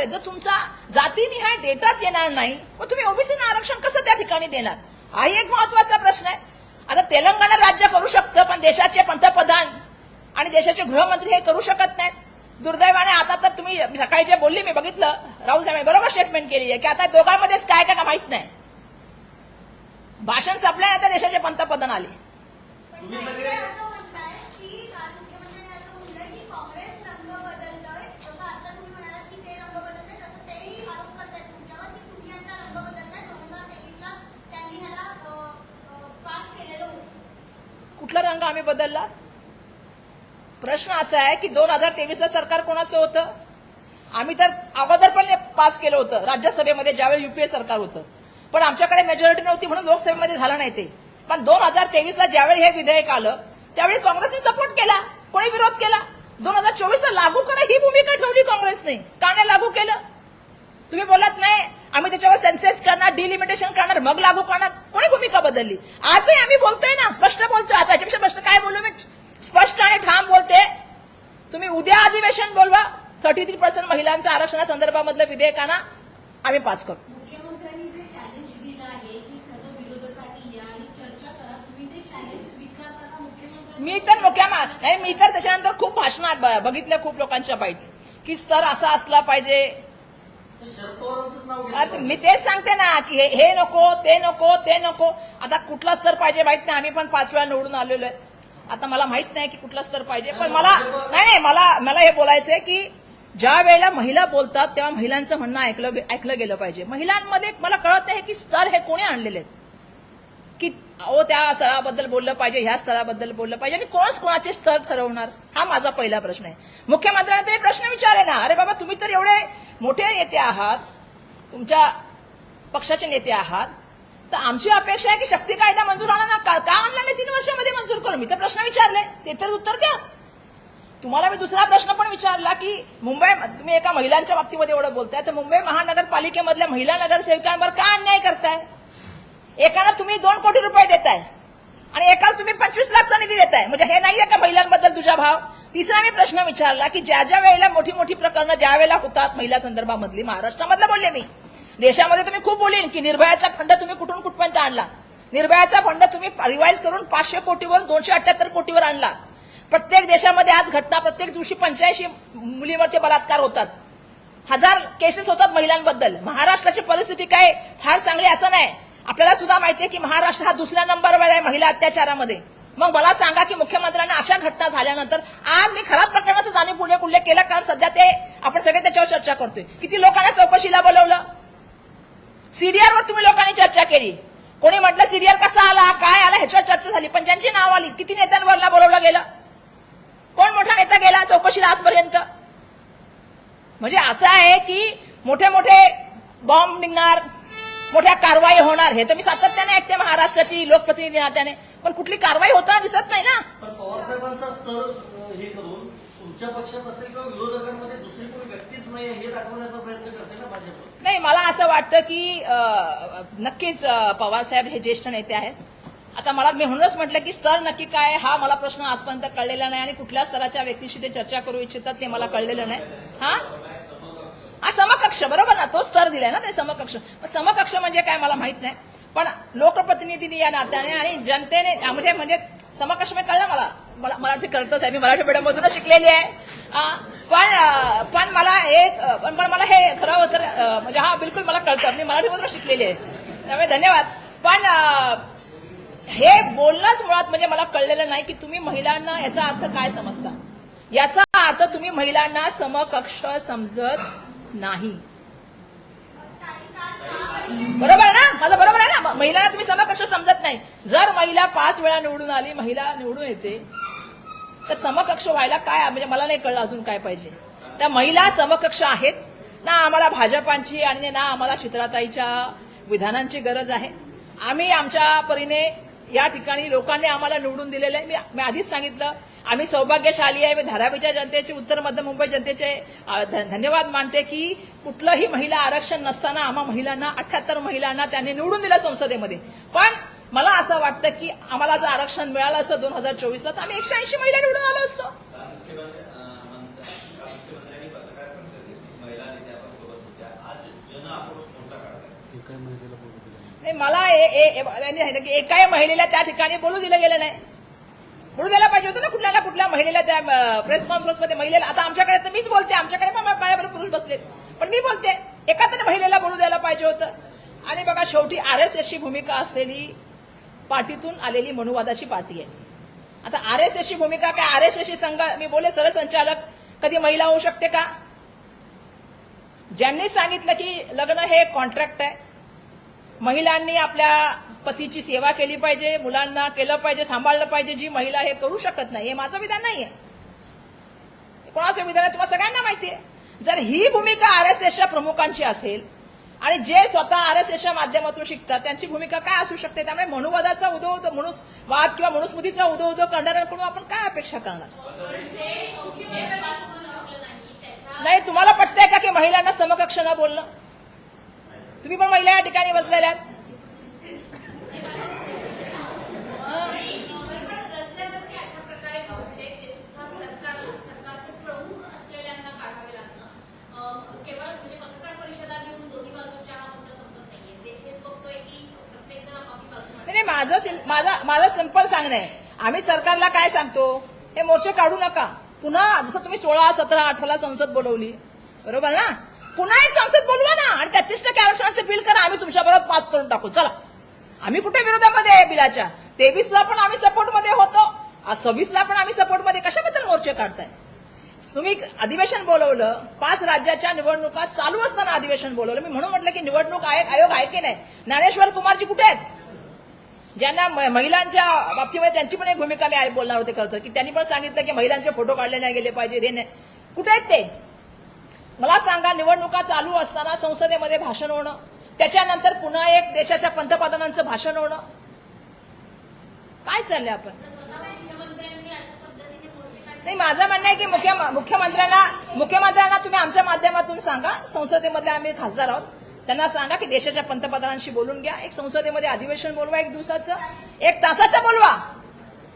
आहे? जर तुमचा जातीनिहाय डेटाच येणार नाही मग तुम्ही ओबीसीना आरक्षण कसं त्या ठिकाणी देणार? हाही एक महत्वाचा प्रश्न आहे. आता तेलंगणा राज्य करू शकतं पण देशाचे पंतप्रधान आणि देशाचे गृहमंत्री हे करू शकत नाहीत. दुर्दैवाने आता तर तुम्ही सकाळी जे बोलली मी बघितलं, राहुल साहेब बरोबर स्टेटमेंट केली आहे की आता दोघांमध्येच काय काय माहित नाही. भाषण संपल्यानंतर देशाचे पंतप्रधान आले. कुठला रंग आम्ही बदलला? प्रश्न असा आहे की 2023ला सरकार कोणाचं होतं? आम्ही तर अगोदर पण पास केलं होतं राज्यसभेमध्ये ज्यावेळी युपीए सरकार होतं, पण आमच्याकडे मेजॉरिटी नव्हती म्हणून लोकसभेमध्ये झालं नाही ते. पण 2023ला ज्यावेळी हे विधेयक आलं त्यावेळी काँग्रेसने सपोर्ट केला, कोणी विरोध केला. 2024ला लागू करा ही भूमिका ठेवली काँग्रेसने. का नाही लागू केलं? तुम्ही बोलत नाही आम्ही त्याच्यावर सेन्सेस करणार, डिलिमिटेशन करणार, मग लागू करणार. कोणी भूमिका बदलली? आजही आम्ही बोलतोय ना, स्पष्ट बोलतोय. आता याच्यापेक्षा स्पष्ट काय बोलू मी? स्पष्ट आणि ठाम बोलते. तुम्ही उद्या अधिवेशन बोलवा, 33% महिलांचं आरक्षणासंदर्भामधलं विधेयकांना आम्ही पास करू. मुख्यमंत्र्यांनी जे चॅलेंज दिलं आहे की सर्व विरोधकांनी या आणि चर्चा करा, तुम्ही ते चॅलेंज स्वीकारता का? मुख्यमंत्री मी तर त्याच्यानंतर खूप भाषणात बघितल्या खूप लोकांच्या बाईट की स्तर असा असला पाहिजे. मी तेच सांगते ना की हे नको ते नको ते नको. आता कुठला स्तर पाहिजे माहित नाही. आम्ही पण 5 वेळा निवडून आलेलो आहे. आता मला माहित नाही की कुठला स्तर पाहिजे, पण मला हे बोलायचंय की ज्या वेळेला महिला बोलतात तेव्हा महिलांचं म्हणणं ऐकलं गेलं पाहिजे. महिलांमध्ये मला कळत नाही की स्तर हे कोणी आणलेले आहेत की त्या स्तराबद्दल बोललं पाहिजे, ह्या स्तराबद्दल बोललं पाहिजे आणि कोणाचे स्तर ठरवणार? हा माझा पहिला प्रश्न आहे. मुख्यमंत्र्यांना तुम्ही प्रश्न विचारले ना, अरे बाबा तुम्ही तर एवढे मोठे नेते आहात, तुमच्या पक्षाचे नेते आहात, तर आमची अपेक्षा आहे की शक्ती कायदा मंजूर आणा ना. का आणला नाही 3 वर्षामध्ये मंजूर करू? मी तर प्रश्न विचारले, ते तर उत्तर द्या. तुम्हाला मी दुसरा प्रश्न पण विचारला की मुंबई, तुम्ही एका महिलांच्या बाबतीमध्ये एवढं बोलताय तर मुंबई महानगरपालिकेमधल्या महिला नगरसेविकांवर का अन्याय करताय? एकाला तुम्ही 2 कोटी रुपये देताय आणि एकाला तुम्ही 25 लाखचा निधी देताय. म्हणजे हे नाहीये का महिलांबद्दल तुझा भाव? तिसरा मी प्रश्न विचारला की ज्या वेळेला मोठी मोठी प्रकरणं ज्या वेळेला होतात महिला संदर्भामधली, महाराष्ट्रामधलं बोलले मी, देशामध्ये तुम्ही खूप बोलीन की निर्भयाचा फंड तुम्ही कुठून कुठपर्यंत आणला. निर्भयाचा फंड तुम्ही रिवाईज करून 500 कोटीवर 278 कोटीवर आणला. प्रत्येक देशामध्ये आज घटना, प्रत्येक दिवशी 85 मुलीवरती बलात्कार होतात, 1000 केसेस होतात महिलांबद्दल. महाराष्ट्राची परिस्थिती काय फार चांगली असं नाही. आपल्याला सुद्धा माहितीये की महाराष्ट्र हा 2ऱ्या नंबरवर आहे महिला अत्याचारामध्ये. मग मला सांगा की मुख्यमंत्र्यांना अशा घटना झाल्यानंतर आज मी खराब प्रकरणाचं जाणीव उल्लेख केला, कारण सध्या ते आपण सगळे त्याच्यावर चर्चा करतोय. किती लोकांना चौकशीला बोलवलं? सीडीआरवर तुम्ही लोकांनी चर्चा केली. कोणी म्हटलं सीडीआर कसा आला, काय आला, ह्याच्यावर चर्चा झाली. पण ज्यांची नाव आली, किती नेत्यांवरला बोलवलं गेलं? कोण मोठा नेता गेला चौकशीला आजपर्यंत? म्हणजे असं आहे की मोठे मोठे बॉम्ब निघणार, मोठ्या कारवाई होणार. हे तर मी सातत्याने ऐकते महाराष्ट्राची लोकप्रतिनिधी नात्याने, पण कुठली कारवाई होताना दिसत नाही ना. पण पवार साहेबांचा स्तर हे करून तुमच्या पक्षात असेल किंवा विरोधकांमध्ये दुसरी कोणी व्यक्तीच नाही हे दाखवण्याचा प्रयत्न करते ना भाजप. नाही, मला असं वाटतं की नक्कीच पवार साहेब हे ज्येष्ठ नेते आहेत. आता मला मी म्हणूनच म्हटलं की स्तर नक्की काय हा मला प्रश्न आजपर्यंत कळलेला नाही आणि कुठल्या स्तराच्या व्यक्तीशी ते चर्चा करू इच्छितात ते मला कळलेलं नाही. हा समकक्ष, बरोबर ना, तो स्तर दिलाय ना ते समकक्ष. समकक्ष म्हणजे काय मला माहित नाही, पण लोकप्रतिनिधींनी या नात्याने आणि जनतेने म्हणजे समकक्ष म्हणजे कळलं मला. मराठी कळतच आहे, मी मराठी मीडियम मधूनच शिकलेली आहे. पण मला हे खरं होतं म्हणजे हा बिलकुल मला कळतं, मी मराठीमधून शिकलेली आहे, त्यामुळे धन्यवाद. पण हे बोलणंच मुळात म्हणजे मला कळलेलं नाही की तुम्ही महिलांना याचा अर्थ काय समजता. याचा अर्थ तुम्ही महिलांना समकक्ष समजत नाही. बरोबर आहे ना, माझं बरोबर आहे ना? महिलांना तुम्ही समकक्ष समजत नाही. जर महिला 5 वेळा निवडून आली, महिला निवडून येते, तर समकक्ष व्हायला काय म्हणजे मला नाही कळलं अजून काय पाहिजे. त्या महिला समकक्ष आहेत ना. आम्हाला भाजपांची आणि ना आम्हाला चित्राताईच्या विधानांची गरज आहे. आम्ही आमच्या परीने या ठिकाणी लोकांनी आम्हाला निवडून दिलेलं आहे. मी आधीच सांगितलं आम्ही सौभाग्यशाली आहे. मी धारावीच्या जनतेचे, उत्तर मध्य मुंबई जनतेचे धन्यवाद मानते की कुठलंही महिला आरक्षण नसताना आम्हा महिलांना 78 महिलांना त्यांनी निवडून दिलं संसदेमध्ये. पण मला असं वाटतं की आम्हाला जर आरक्षण मिळालं असतं 2024ला तर आम्ही 180 महिला निवडून आलो असतो. एकाही महिलेला बोलू दिलं नाही. नाही मला त्यांनी सांगितलं की एकाही महिलेला त्या ठिकाणी बोलू दिलं गेलं नाही. बोलू द्यायला पाहिजे होतं ना कुठल्या ना कुठल्या महिलेला त्या प्रेस कॉन्फरन्समध्ये. महिलेला आता आमच्याकडे तर मीच बोलते, आमच्याकडे पण माझ्याबरोबर पुरुष बसलेत, पण मी बोलते एका तरी महिलेला बोलू द्यायला पाहिजे होतं. आणि बघा शेवटी RSSची भूमिका असलेली पार्टीतून आलेली मनुवादाची पार्टी आहे. आता RSSची भूमिका काय, RSSची संघ मी बोले सरसंचालक कधी महिला होऊ शकते का? ज्यांनी सांगितलं की लग्न हे कॉन्ट्रॅक्ट आहे, महिलांनी आपल्या पतीची सेवा केली पाहिजे, मुलांना केलं पाहिजे, सांभाळलं पाहिजे, जी महिला हे करू शकत नाही, हे माझं विधान नाहीये. कोणाचं विधान आहे तुम्हाला सगळ्यांना माहिती आहे. जर ही भूमिका RSSच्या प्रमुखांची असेल आणि जे स्वतः RSSच्या माध्यमातून शिकतात त्यांची भूमिका काय असू शकते? त्यामुळे मनुवादाचा वाद किंवा मनुस्मृतीचा उदो करणाऱ्यांकडून आपण काय अपेक्षा करणार? नाही तुम्हाला पटतंय का की महिलांना समकक्ष न बोलणं? तुम्ही पण महिला या ठिकाणी बसलेल्या आहात. रस्त्यावरती अशा प्रकारे पोहोचले ते सुद्धा सरकारचे प्रमुख असलेल्यांना काढावे लागणं केवळ म्हणजे पत्रकार परिषदा घेऊन दोन्ही बाजूंच्या हा मुद्दा संपत नाहीये. देश हेच बघतोय की प्रत्येक जण आपापली बाजू मांडतोय. नाही माझं सिंपल सांगणं आहे, आम्ही सरकारला काय सांगतो, हे मोर्चे काढू नका. पुन्हा जसं तुम्ही 16, 17, 18ला संसद बोलवली बरोबर ना, पुन्हा एक संसद बोलवा ना आणि 33% आरक्षणाचे बिल करा, आम्ही तुमच्याबरोबर पास करून टाकू. चला, आम्ही कुठे विरोधामध्ये आहे बिलाच्या? 23ला पण आम्ही सपोर्टमध्ये होतो, 26ला पण आम्ही सपोर्टमध्ये. कशाबद्दल मोर्चे काढताय तुम्ही? अधिवेशन बोलवलं, 5 राज्याच्या निवडणुका चालू असताना अधिवेशन बोलवलं. मी म्हणून म्हटलं की निवडणूक आयोग आहे की नाही. ज्ञानेश्वर कुमारजी कुठे आहेत? ज्यांना महिलांच्या बाबतीमध्ये त्यांची पण एक भूमिका मी बोलणार होते खरं तर, की त्यांनी पण सांगितलं की महिलांचे फोटो काढले नाही गेले पाहिजे, हे नाही. कुठे आहेत ते? मला सांगा, निवडणुका चालू असताना संसदेमध्ये भाषण होणं, त्याच्यानंतर पुन्हा एक देशाच्या पंतप्रधानांचं भाषण होणं, काय चाललंय आपण? मुख्यमंत्र्यांनी अशा पद्धतीने मोर्चे काढले. नाही माझं म्हणणं आहे की मुख्यमंत्र्यांना तुम्ही आमच्या माध्यमातून सांगा, संसदेमधले आम्ही खासदार आहोत, त्यांना सांगा की देशाच्या पंतप्रधानांशी बोलून घ्या, एक संसदेमध्ये अधिवेशन बोलवा, 1 दिवसाचं, 1 तासाचं बोलवा,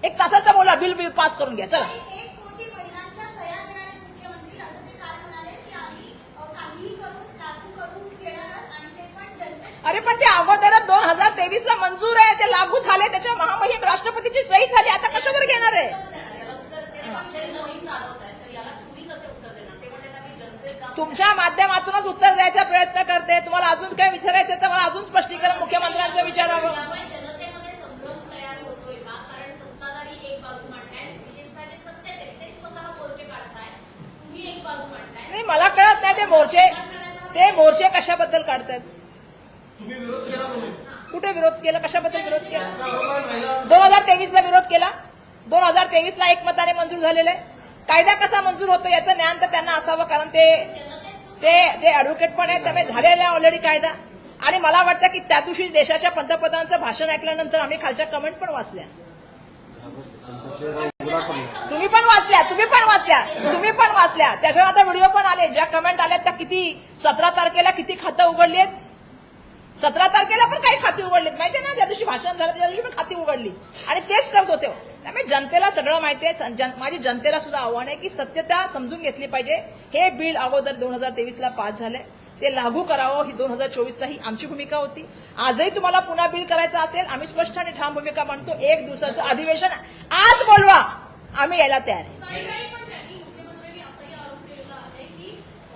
1 तासाचं बोला, बिल पास करून घ्या. चला, 1 कोटी महिलांच्या सह्या मिळाल्या मुख्यमंत्री असं ते काल म्हणाले की आम्ही काहीही करून लागू करून घेणारच आणि ते पण जनतेत. अरे पण ते अगोदरच 2023ला मंजूर आहे, ते लागू झाले, त्याच्या महामहिम राष्ट्रपतीची सही झाली, आता कशावर घेणार आहे? तुमच्या माध्यमातूनच उत्तर द्यायचा प्रयत्न करते. तुम्हाला अजून काय विचारायचं तर मला अजून स्पष्टीकरण मुख्यमंत्र्यांचं विचारावं. त्यामुळे जनतेमध्ये संभ्रम तयार होतोय का? कारण सत्ताधारी एक बाजू मांडताय, विशेषतः जे सत्तेत आहेत ते स्वतः मोर्चे काढताय, तुम्ही एक बाजू मांडताय. नाही मला कळत नाही ते मोर्चे कशाबद्दल काढतायत? तुम्ही विरोध केला म्हणून कुठे विरोध केला? कशाबद्दल विरोध केला? त्यांचा आरोप आहे महिला 2023ला विरोध केला. 2023ला एकमताने मंजूर झालेलं आहे. कायदा कसा मंजूर होतो याचं ज्ञान तर त्यांना असावं, कारण ते ऍडव्होकेट पण आहेत, त्यामुळे झालेला आहे ऑलरेडी कायदा. आणि मला वाटतं की त्या दिवशी देशाच्या पंतप्रधानांचं भाषण ऐकल्यानंतर आम्ही खालच्या कमेंट पण वाचल्या. त्यांचा चेहरा उघडा पडला. तुम्ही पण वाचल्या. त्याच्यावर आता व्हिडिओ पण आले, ज्या कमेंट आल्यात त्या किती 17 तारखेला किती खातं उघडली आहेत. 17 तारखेला पण काही खाती उघडलीत माहितीये ना, ज्या दिवशी भाषण झालं त्या दिवशी पण खाती उघडली आणि तेच करत होते. त्यामुळे जनतेला सगळं माहिती आहे. माझी जनतेला सुद्धा आव्हान आहे की सत्यता समजून घेतली पाहिजे. हे बिल अगोदर 2023ला पास झालंय, ते लागू करावं, ही 2024ला ही आमची भूमिका होती. आजही तुम्हाला पुन्हा बिल करायचं असेल, आम्ही स्पष्ट आणि ठाम भूमिका मांडतो. 1 दिवसाचं अधिवेशन आज बोलवा, आम्ही यायला तयार आहे. काही पण त्यांनी मुख्यमंत्र्यांनी असाही आरोप केलेला आहे की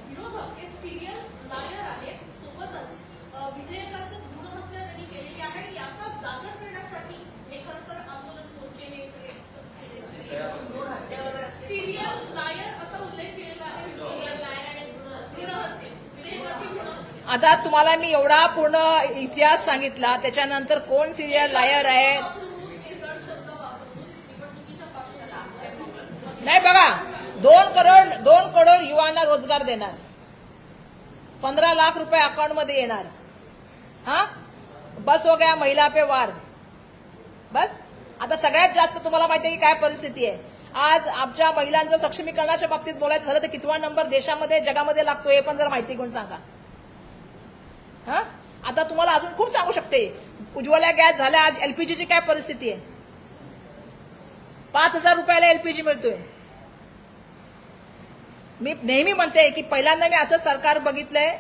विरोधक हे सिरियल लायर आहेत, सोबतच विधेयकाचं भ्रूणहत्या त्यांनी केलेली आहे आणि याचा जागर करण्यासाठी हे खरं तर आंदोलन मोर्चे हे सगळे सिरियल लायर असा उल्लेख केलेला आहे. सिरियल लायर आणि भ्रूणहत्या विधेयकाची भ्रूणहत्या. आता तुम्हाला मी एवढा पूर्ण इतिहास सांगितला, त्याच्यानंतर कोण सिरियल लायर आहे हे जड शब्द वापरून निवडणुकीच्या पक्षाला नाही. बघा, 2 करोड युवांना रोजगार देणार, 15 लाख रुपये अकाउंटमध्ये येणार. हा बस हो गया महिला पे वार. बस आता सगळ्यात जास्त तुम्हाला माहिती आहे की काय परिस्थिती आहे. आज आमच्या महिलांचं सक्षमीकरणाच्या बाबतीत बोलायचं झालं तर कितवा नंबर देशामध्ये जगामध्ये लागतो हे पण जर माहिती घेऊन सांगा. हा आता तुम्हाला अजून खूप सांगू शकते. उज्ज्वला गॅस झाल्या, आज एलपीजीची काय परिस्थिती आहे. 5,000 रुपयाला एलपीजी मिळतोय. मी नेहमी म्हणते की पहिल्यांदा मी असं सरकार बघितलंय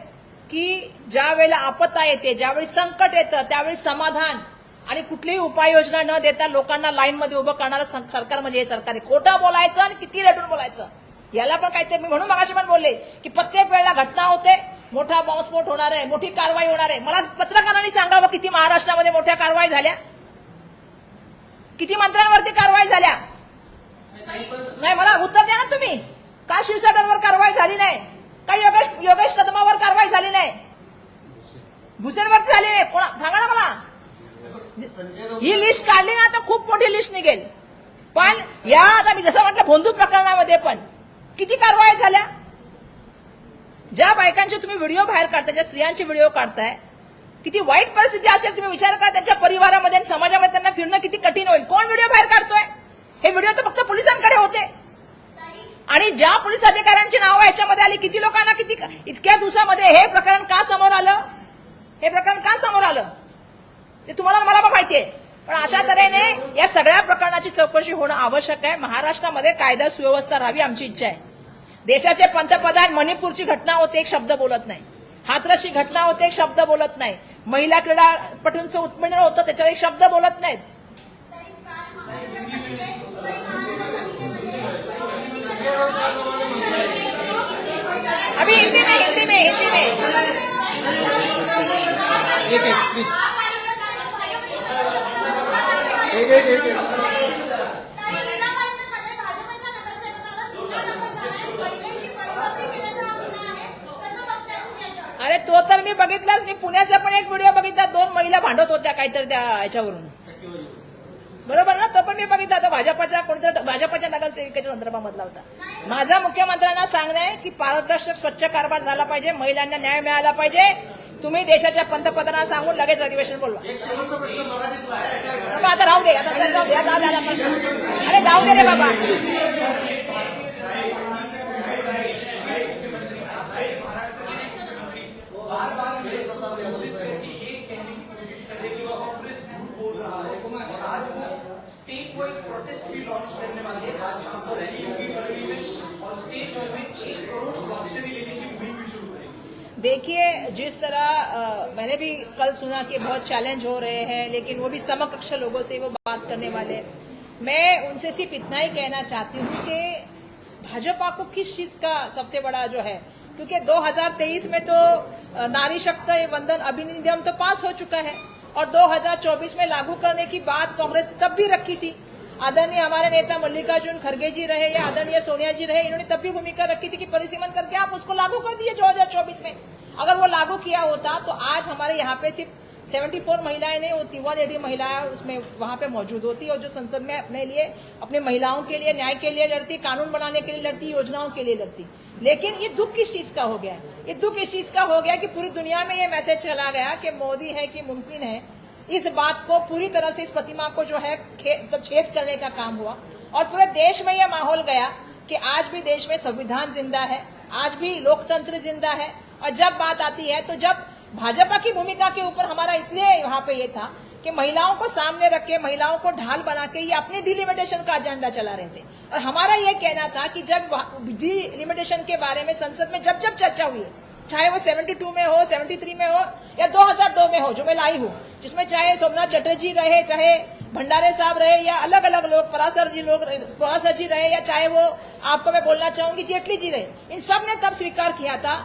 की ज्या वेळेला आपत्ता येते, ज्यावेळी संकट येतं, त्यावेळी समाधान आणि कुठलीही उपाययोजना न देता लोकांना लाईनमध्ये उभं करणारं सरकार म्हणजे हे सरकार आहे. खोटं बोलायचं आणि किती रेटून बोलायचं, याला पण काहीतरी मी म्हणून मगाशी पण बोलले की प्रत्येक वेळेला घटना होते, मोठा बॉम्बस्फोट होणार आहे, मोठी कारवाई होणार आहे. मला पत्रकारांनी सांगावं किती महाराष्ट्रामध्ये मोठ्या कारवाई झाल्या, किती मंत्र्यांवरती कारवाई झाल्या. नाही, मला उत्तर द्या ना तुम्ही. का शिवसेनेवर कारवाई झाली नाही, का योगेश कदमावर कारवाई झाली नाही, भुसेनवरती झाली नाही, कोणा सांगा ना मला. संजय राऊत ही लिस्ट काढली ना तर खूप मोठी लिस्ट निघेल. पण या आता मी जसं म्हटलं भोंदू प्रकरणामध्ये पण किती कारवाई झाल्या. ज्या बायकांचे तुम्ही व्हिडिओ बाहेर काढताय, ज्या स्त्रियांचे व्हिडिओ काढताय, किती वाईट परिस्थिती असेल तुम्ही विचार करा. त्यांच्या परिवारामध्ये आणि समाजामध्ये त्यांना फिरणं किती कठीण होईल. कोण व्हिडिओ बाहेर काढतोय. हे व्हिडिओ तर फक्त पोलिसांकडे होते आणि ज्या पोलीस अधिकाऱ्यांची नावं याच्यामध्ये आली, किती लोकांना किती इतक्या दिवसामध्ये हे प्रकरण का समोर आलं, हे प्रकरण का समोर आलं ते तुम्हाला मला पण माहितीये. पण अशा तऱ्हेने या सगळ्या प्रकरणाची चौकशी होणं आवश्यक आहे. महाराष्ट्रामध्ये कायदा सुव्यवस्था राहावी आमची इच्छा आहे. देशाचे पंतप्रधान मणिपूरची घटना होते, एक शब्द बोलत नाही. हाथरसची घटना होते, एक शब्द बोलत नाही. महिला क्रीडापटूंचं उत्पीडन होतं, त्याच्यावर एक शब्द बोलत नाहीत. अभी हिंदी में एक अरे तो तर मी बघितलाच. मी पुण्याचा पण एक व्हिडिओ बघितला, 2 महिला भांडत होत्या काहीतरी त्या याच्यावरून, बरोबर ना. तो पण मी बघितला. तो भाजपच्या कोणत्या भाजपच्या नगरसेविकेच्या संदर्भामधला होता. माझा मुख्यमंत्र्यांना सांगणं आहे की पारदर्शक स्वच्छ कारभार झाला पाहिजे, महिलांना न्याय मिळाला पाहिजे. तुम्ही देशाच्या पंतप्रधानांना सांगून लगेच अधिवेशन बोलवा. एक शेवटचा प्रश्न मराठीतला आहे. आता राहू दे, आता जाऊ दे, आता झाला प्रश्न. अरे जाऊ दे रे बाबा. स्टेट वाइड प्रोटेस्ट भी लॉन्च करने वाली है. आज शाम को रैली होगी बरेली में और स्टेट में 1 करोड़ स्वाक्षरी लेने की मुहिम भी शुरू करेगी. देखिए, जिस तरह मैंने भी कल सुना कि बहुत चैलेंज हो रहे हैं, लेकिन वो भी समकक्ष लोगों से वो बात करने वाले. मैं उनसे सिर्फ इतना ही कहना चाहती हूँ कि भाजपा को किस चीज का सबसे बड़ा जो है, क्योंकि 2023 में तो नारी शक्ति वंदन अधिनियम तो पास हो चुका है और 2024 में लागू करने की बात कांग्रेस तब भी रखी थी. आदरणीय हमारे नेता मल्लिकार्जुन खड़गे जी रहे या आदरणीय सोनिया जी रहे, इन्होंने तब भी भूमिका रखी थी कि परिसीमन करके आप उसको लागू कर दिए 2024 में. अगर वो लागू किया होता तो आज हमारे यहाँ पे सिर्फ 74 महिलाएं नहीं होती, 180 महिलाएं उसमें वहां पे मौजूद होती और जो संसद में अपने लिए, अपने महिलाओं के लिए, न्याय के लिए लड़ती, कानून बनाने के लिए लड़ती, योजनाओं के लिए लड़ती. लेकिन ये दुख किस चीज का हो गया है. ये दुख इस चीज का हो गया कि पूरी दुनिया में ये मैसेज चला गया कि मोदी है कि मुमकिन है. इस बात को पूरी तरह से, इस प्रतिमा को जो है छेद करने का काम हुआ और पूरे देश में यह माहौल गया कि आज भी देश में संविधान जिंदा है, आज भी लोकतंत्र जिंदा है. और जब बात आती है तो जब भाजपा की भूमिका के ऊपर हमारा इसलिए वहां पे ये था कि महिलाओं को सामने रख के, महिलाओं को ढाल बना के ये अपने डिलिमिटेशन का एजेंडा चला रहे थे. और हमारा ये कहना था कि जब डिलिमिटेशन के बारे में संसद में जब जब चर्चा हुई, चाहे वो 72 में हो, 73 में हो या 2002 में हो, जो मैं लाई हूँ, जिसमें चाहे सोमनाथ चटर्जी रहे, चाहे भंडारे साहब रहे या अलग अलग लोग, परासर जी रहे या चाहे वो आपको मैं बोलना चाहूंगी जेटली जी रहे, इन सब ने तब स्वीकार किया था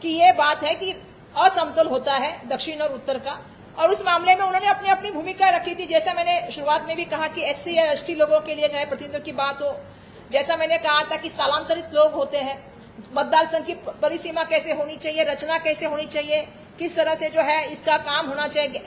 कि ये बात है कि असमतोल होता है दक्षिण और उत्तर का. और उस मामले में उन्होंने अपनी अपनी भूमिका रखी थी. जैसा मैंने शुरुआत में भी कहा कि SC या ST लोगों के लिए चाहे प्रतिनिधित्व की बात हो, जैसा मैंने कहा था कि स्थलांतरित लोग होते हैं, मतदार संघ की परिसीमा कैसे होनी चाहिए, रचना कैसे होनी चाहिए, किस तरह से जो है इसका काम होना चाहिए,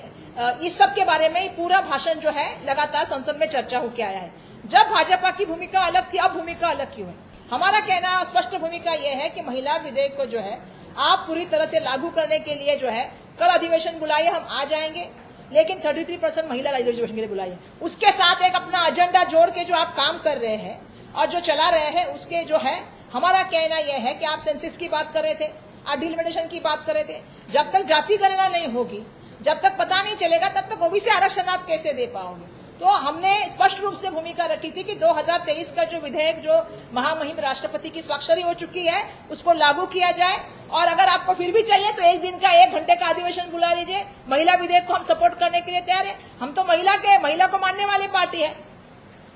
इस सब के बारे में पूरा भाषण जो है लगातार संसद में चर्चा होकर आया है. जब भाजपा की भूमिका अलग थी, अब भूमिका अलग क्यों है. हमारा कहना स्पष्ट भूमिका यह है कि महिला विधेयक को जो है आप पूरी तरह से लागू करने के लिए जो है कल अधिवेशन बुलाइए, हम आ जाएंगे, लेकिन 33% महिला रिजर्वेशन के लिए बुलाइए. उसके साथ एक अपना एजेंडा जोड़ के जो आप काम कर रहे हैं और जो चला रहे हैं, उसके जो है हमारा कहना यह है कि आप सेंसस की बात कर रहे थे, आप डिलिमिटेशन की बात कर रहे थे. जब तक जाति गणना नहीं होगी, जब तक पता नहीं चलेगा, तब तक ओबीसी आरक्षण आप कैसे दे पाओगे. तो हमने स्पष्ट रूप से भूमिका रखी थी कि 2023 का जो विधेयक जो महामहिम राष्ट्रपति की स्वाक्षरी हो चुकी है उसको लागू किया जाए, और अगर आपको फिर भी चाहिए तो एक दिन का 1 घंटे का अधिवेशन बुला लीजिए। महिला विधेयक को हम सपोर्ट करने के लिए तैयार है। हम तो महिला को मानने वाली पार्टी है।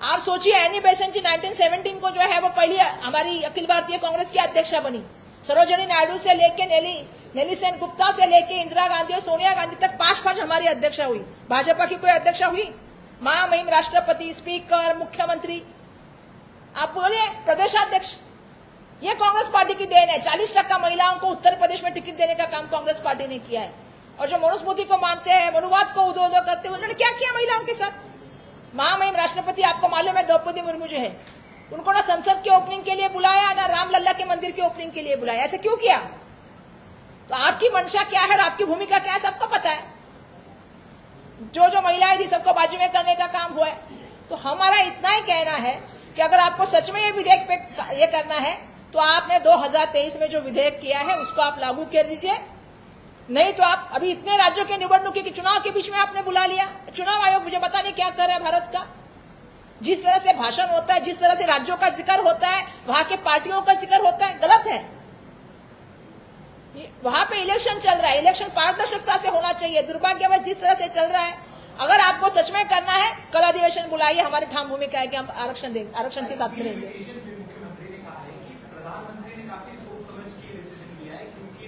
आप सोचिए, एनी बेसेंट जी 1917 को जो है वो पहली हमारी अखिल भारतीय कांग्रेस की अध्यक्षा बनी। सरोजिनी नायडू से लेके नेली सेन गुप्ता से लेके इंदिरा गांधी और सोनिया गांधी तक 5 हमारी अध्यक्षा हुई। भाजपा की कोई अध्यक्षा हुई? महामहिम राष्ट्रपति, स्पीकर, मुख्यमंत्री, आप बोलिए प्रदेशाध्यक्ष, ये कांग्रेस पार्टी की देन है। 40% महिलाओं को उत्तर प्रदेश में टिकट देने का काम कांग्रेस पार्टी ने किया है। और जो मनुस्मृति को मानते हैं, मनुवाद को उदो करते हैं, उन्होंने क्या किया महिलाओं के साथ? महामहिम राष्ट्रपति आपको मालूम है द्रौपदी मुर्मू जो है, उनको ना संसद के ओपनिंग के लिए बुलाया, ना रामलला के मंदिर के ओपनिंग के लिए बुलाया। ऐसे क्यों किया? तो आपकी मंशा क्या है और आपकी भूमिका क्या है सबको पता है। जो महिलाएं थी सबको बाजू में करने का काम हुआ है। तो हमारा इतना ही कहना है कि अगर आपको सच में ये विधेयक पे ये करना है तो आपने 2023 में जो विधेयक किया है उसको आप लागू कर दीजिए। नहीं तो आप अभी इतने राज्यों के निवडणुकी के चुनाव के बीच में आपने बुला लिया। चुनाव आयोग मुझे पता नहीं क्या कर रहा है भारत का। जिस तरह से भाषण होता है, जिस तरह से राज्यों का जिक्र होता है, वहां के पार्टियों का जिक्र होता है, गलत है। वहां पे इलेक्शन चल रहा है, इलेक्शन पारदर्शिता से होना चाहिए। दुर्भाग्यवश जिस तरह से चल रहा है, अगर आपको सच में करना है कल अधिवेशन बुलाइए। हमारी ठाम भूमिका है कि हम आरक्षण देंगे, आरक्षण के साथ करेंगे। मुख्यमंत्री ने कहा है कि प्रधानमंत्री ने काफी सोच समझ के डिसीजन लिया है, क्योंकि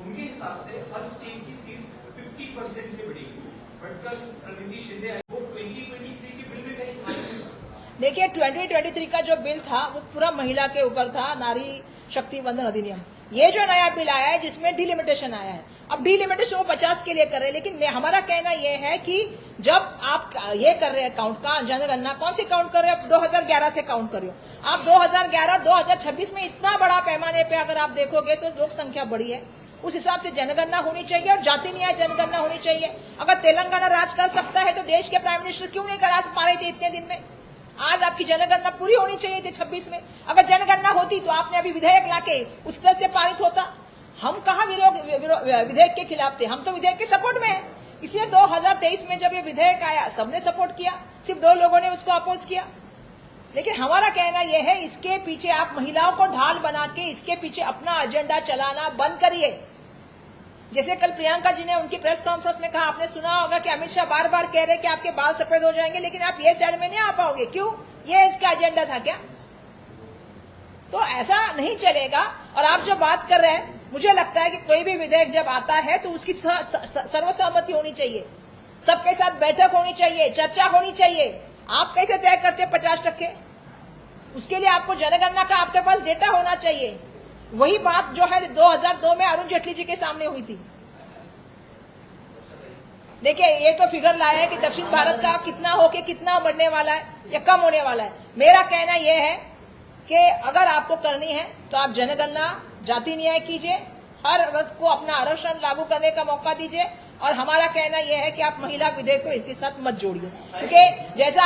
उनके हिसाब से हर स्टेट की सीट्स 50% से बढ़ेगी। बट कल रणनीति शिंदे वो 2023 के बिल में कहीं था। देखिए 2023 का जो बिल था वो पूरा महिला के ऊपर था, नारी शक्ति वंदन अधिनियम। ये जो नया बिल आया है जिसमें डिलिमिटेशन आया है, अब डिलिमिटेशन वो 50 के लिए कर रहे हैं। लेकिन हमारा कहना यह है कि जब आप ये कर रहे हैं काउंट का जनगणना, कौन से काउंट कर रहे हो? 2011 से काउंट कर रहे हो आप। 2011-2026 में इतना बड़ा पैमाने पे अगर आप देखोगे तो लोक संख्या बढ़ी है, उस हिसाब से जनगणना होनी चाहिए और जाति न्याय जनगणना होनी चाहिए। अगर तेलंगाना राज कर सकता है तो देश के प्राइम मिनिस्टर क्यों नहीं करा पा रहे थे इतने दिन में? आज आपकी जनगणना पूरी होनी चाहिए थी 26 में। अगर जनगणना होती तो आपने अभी विधेयक लाके उस तरह से पारित होता। हम कहा विधेयक के खिलाफ थे, हम तो विधेयक के सपोर्ट में है। इसलिए 2023 में जब ये विधेयक आया सबने सपोर्ट किया, सिर्फ 2 लोगों ने उसको अपोज किया। लेकिन हमारा कहना यह है इसके पीछे आप महिलाओं को ढाल बना के इसके पीछे अपना एजेंडा चलाना बंद करिए। जैसे कल प्रियंका जी ने उनकी प्रेस कॉन्फ्रेंस में कहा, आपने सुना होगा कि अमित शाह बार बार कह रहे कि आपके बाल सफेद हो जाएंगे, लेकिन आप ये साइड में नहीं आ पाओगे। क्यों? ये इसका एजेंडा था क्या? तो ऐसा नहीं चलेगा। और आप जो बात कर रहे हैं, मुझे लगता है कि कोई भी विधेयक जब आता है तो उसकी सर्वसहमति होनी चाहिए, सबके साथ बैठक होनी चाहिए, चर्चा होनी चाहिए। आप कैसे तय करते हैं 50%? उसके लिए आपको जनगणना का आपके पास डेटा होना चाहिए। वही बात जो है 2002 में अरुण जेटली जी के सामने हुई थी। देखिए ये तो फिगर लाया है कि दक्षिण भारत का कितना होके कितना बढ़ने वाला है या कम होने वाला है। मेरा कहना यह है कि अगर आपको करनी है तो आप जनगणना, जाति न्याय कीजिए, हर वर्ग को अपना आरक्षण लागू करने का मौका दीजिए। और हमारा कहना यह है कि आप महिला विधेयक को इसके साथ मत जोड़िए, क्योंकि जैसा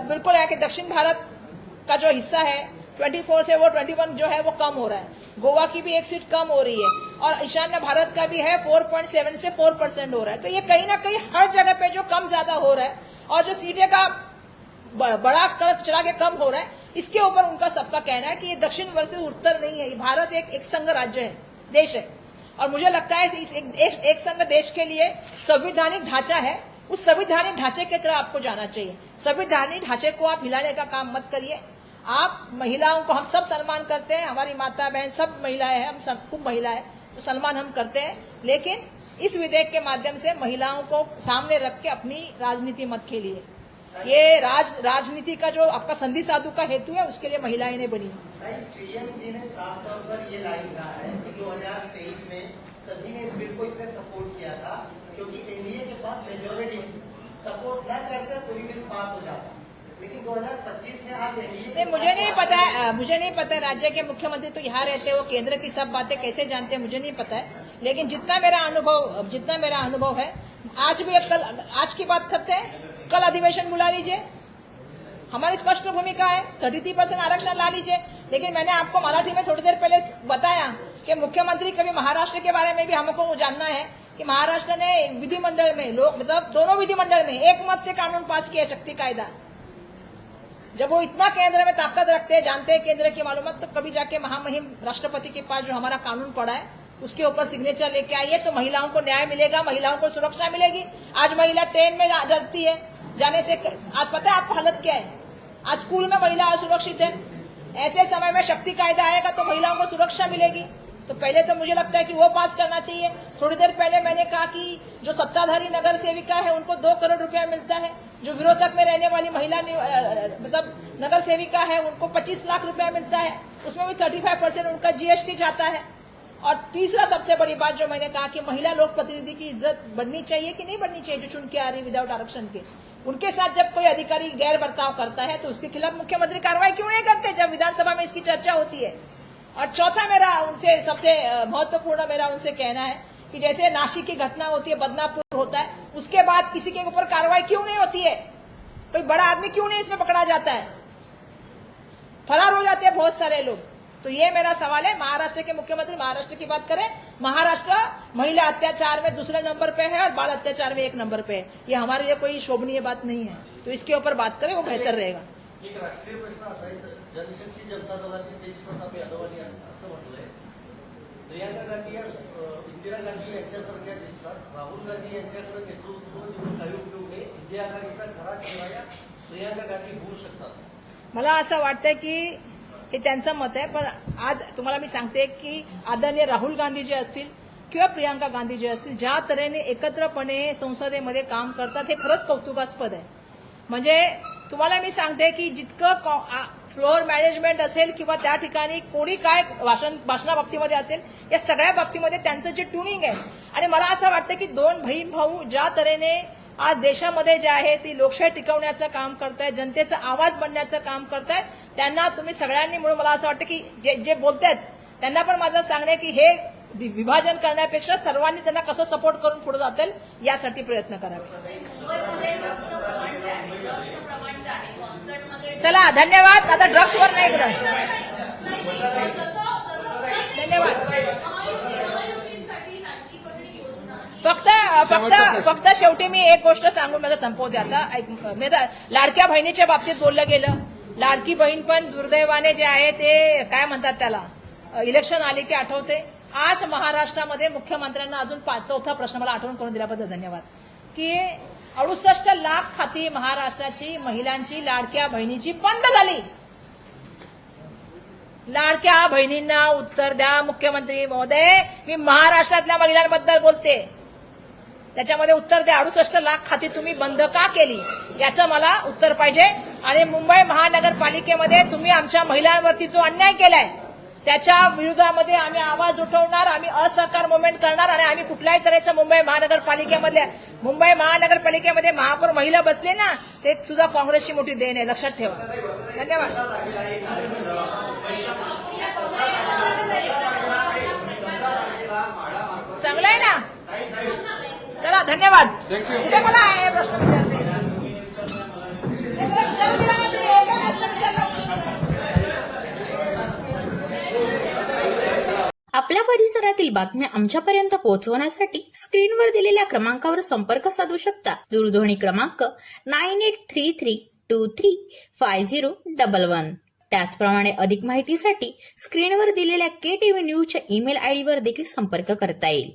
बिल्कुल है कि दक्षिण भारत का जो हिस्सा है 24 से वो 21 जो है वो कम हो रहा है। गोवा की भी एक सीट कम हो रही है और ईशान्य भारत का भी है 4.7 से 4% हो रहा है। तो ये कहीं ना कहीं हर जगह पे जो कम ज्यादा हो रहा है और जो सीटें का बड़ा कड़क चढ़ा के कम हो रहा है, इसके ऊपर उनका सबका कहना है कि ये दक्षिण वर्सेस उत्तर नहीं है, ये भारत एक संघ राज्य है, देश है। और मुझे लगता है इस एक संघ देश के लिए संवैधानिक ढांचा है, उस संवैधानिक ढांचे की तरह आपको जाना चाहिए। संवैधानिक ढांचे को आप हिलाने का काम मत करिए। आप महिलाओं को, हम सब सम्मान करते हैं, हमारी माता बहन सब महिलाएं हैं, हम सब खूब महिला है तो सम्मान हम करते हैं। लेकिन इस विधेयक के माध्यम से महिलाओं को सामने रख के अपनी राजनीति मत खेलिए। ये राजनीति का जो आपका संधि साधु का हेतु है उसके लिए महिलाएं ने बनी। सीएम जी ने साफ तौर पर ये लाइन कहा है कि 2023 में सभी ने इस बिल को इसने सपोर्ट किया था, क्योंकि एनडीए के पास मेजोरिटी सपोर्ट न करते तो बिल पास हो जाता। लेकिन 2025 में आज एनडीए मुझे नहीं पता राज्य के मुख्यमंत्री तो यहाँ रहते हैं, वो केंद्र की सब बातें कैसे जानते हैं मुझे नहीं पता है। लेकिन जितना मेरा अनुभव है, आज की बात करते हैं, कल अधिवेशन बुला लीजिए, हमारी स्पष्ट भूमिका है, 33% आरक्षण ला लीजिए। लेकिन मैंने आपको मराठी में थोड़ी देर पहले बताया कि मुख्यमंत्री कभी महाराष्ट्र के बारे में भी हमको जानना है कि महाराष्ट्र ने विधिमंडल में लोग मतलब दोनों विधिमंडल में एक मत से कानून पास किया, शक्ति कायदा। जब वो इतना केंद्र में ताकत रखते हैं, जानते हैं केंद्र की मालूमात, तो कभी जाके महामहिम राष्ट्रपति के पास जो हमारा कानून पड़ा है उसके ऊपर सिग्नेचर लेके आइए, तो महिलाओं को न्याय मिलेगा, महिलाओं को सुरक्षा मिलेगी। आज महिला ट्रेन में डरती है जाने से। आज पता है आपको हालत क्या है? आज स्कूल में महिला असुरक्षित है। ऐसे समय में शक्ति कायदा आएगा तो महिलाओं को सुरक्षा मिलेगी। तो पहले तो मुझे लगता है कि वो पास करना चाहिए। थोड़ी देर पहले मैंने कहा कि जो सत्ताधारी नगर सेविका है उनको 2 करोड़ रुपया मिलता है, जो विरोधक में रहने वाली महिला मतलब नगर सेविका है उनको 25 लाख रुपया मिलता है, उसमें भी 35% उनका जीएसटी जाता है। और तीसरा सबसे बड़ी बात जो मैंने कहा कि महिला लोक प्रतिनिधि की इज्जत बढ़नी चाहिए कि नहीं बढ़नी चाहिए, जो चुन के आ रही विदाउट आरक्षण के, उनके साथ जब कोई अधिकारी गैर बर्ताव करता है तो उसके खिलाफ मुख्यमंत्री कार्रवाई क्यों नहीं करते जब विधानसभा में इसकी चर्चा होती है। और चौथा मेरा उनसे सबसे महत्वपूर्ण मेरा उनसे कहना है कि जैसे नासिक की घटना होती है, बदनापुर होता है, उसके बाद किसी के ऊपर कार्रवाई क्यों नहीं होती है? कोई बड़ा आदमी क्यों नहीं इसमें पकड़ा जाता है? फरार हो जाते हैं बहुत सारे लोग। तो ये मेरा सवाल है। महाराष्ट्र के मुख्यमंत्री महाराष्ट्र की बात करें, महाराष्ट्र महिला अत्याचार में दूसरे नंबर पे है और बाल अत्याचार में 1 नंबर पे है। ये हमारे लिए कोई शोभनीय बात नहीं है, तो इसके ऊपर बात करें, वो बेहतर रहेगा। एक राष्ट्रीय प्रश्न असा आहे, जनशक्ती जनता दलाचे तेजप्रताप यादवांनी असं म्हटलंय, प्रियांका गांधी या इंदिरा गांधी यांच्यासारख्या दिसतात, राहुल गांधी यांच्याकडे नेतृत्व देऊन काही उपयोग नाही, इंडिया आघाडीचा खरा चेहरा या प्रियांका गांधी होऊ शकतात। मला असं वाटतंय की हे त्यांचं मत आहे, पण आज तुम्हाला मी सांगते की आदरणीय राहुल गांधी जे असतील किंवा प्रियांका गांधी जे असतील, ज्या तऱ्हेने एकत्रपणे संसदेमध्ये काम करतात हे खरंच कौतुकास्पद आहे। म्हणजे तुम्हाला मी सांगते की जितकं फ्लोअर मॅनेजमेंट असेल किंवा त्या ठिकाणी कोणी काय भाषणा बाबतीमध्ये असेल, या सगळ्या बाबतीमध्ये त्यांचं जे ट्युनिंग आहे, आणि मला असं वाटतं की 2 बहीण भाऊ ज्या तऱ्हेने आज देशामध्ये जे आहे ती लोकशाही टिकवण्याचं काम करतायत, जनतेचा आवाज बनण्याचं काम करतायत, त्यांना तुम्ही सगळ्यांनी मिळून मला असं वाटतं की जे बोलतायत त्यांना पण माझं सांगणं आहे की हे विभाजन करण्यापेक्षा सर्वांनी त्यांना कसं सपोर्ट करून पुढे जातील यासाठी प्रयत्न करावे। चला, धन्यवाद। आता ड्रग्सवर नाही बोलत। धन्यवाद। फक्त शेवटी मी एक गोष्ट सांगून माझं संपवते आता। लाडक्या बहिणीच्या बाबतीत बोललं गेलं, लाडकी बहीण पण दुर्दैवाने जे आहे ते काय म्हणतात त्याला, इलेक्शन आले की आठवते। आज महाराष्ट्रामध्ये मुख्यमंत्र्यांना अजून 4था प्रश्न मला आठवण करून दिल्याबद्दल धन्यवाद, की 68 लाख खाती महाराष्ट्राची महिलांची लाडक्या बहिणीची बंद झाली। लाडक्या बहिणींना उत्तर द्या मुख्यमंत्री महोदय, मी महाराष्ट्रातल्या महिलांबद्दल बोलते, त्याच्यामध्ये उत्तर द्या। 68 लाख खाती तुम्ही बंद का केली याचं मला उत्तर पाहिजे। आणि मुंबई महानगरपालिकेमध्ये तुम्ही आमच्या महिलांवरती जो अन्याय केलाय त्याच्या विरोधामध्ये आम्ही आवाज उठवणार, आम्ही असहकार मुवमेंट करणार, आणि आम्ही कुठल्याही तऱ्हेचं मुंबई महानगरपालिकेमध्ये महापौर महिला बसले ना, ते सुद्धा काँग्रेसची मोठी देण आहे, लक्षात ठेवा। धन्यवाद। चांगलं आहे ना? चला, धन्यवाद। कुठे मला आहे प्रश्न विचारते? आपल्या परिसरातील बातम्या आमच्यापर्यंत पोहोचवण्यासाठी स्क्रीनवर दिलेल्या क्रमांकावर संपर्क साधू शकता। दूरध्वनी क्रमांक 9833235011। त्याचप्रमाणे अधिक माहितीसाठी स्क्रीनवर दिलेल्या KTV न्यूजच्या ईमेल आयडीवर देखील संपर्क करता येईल।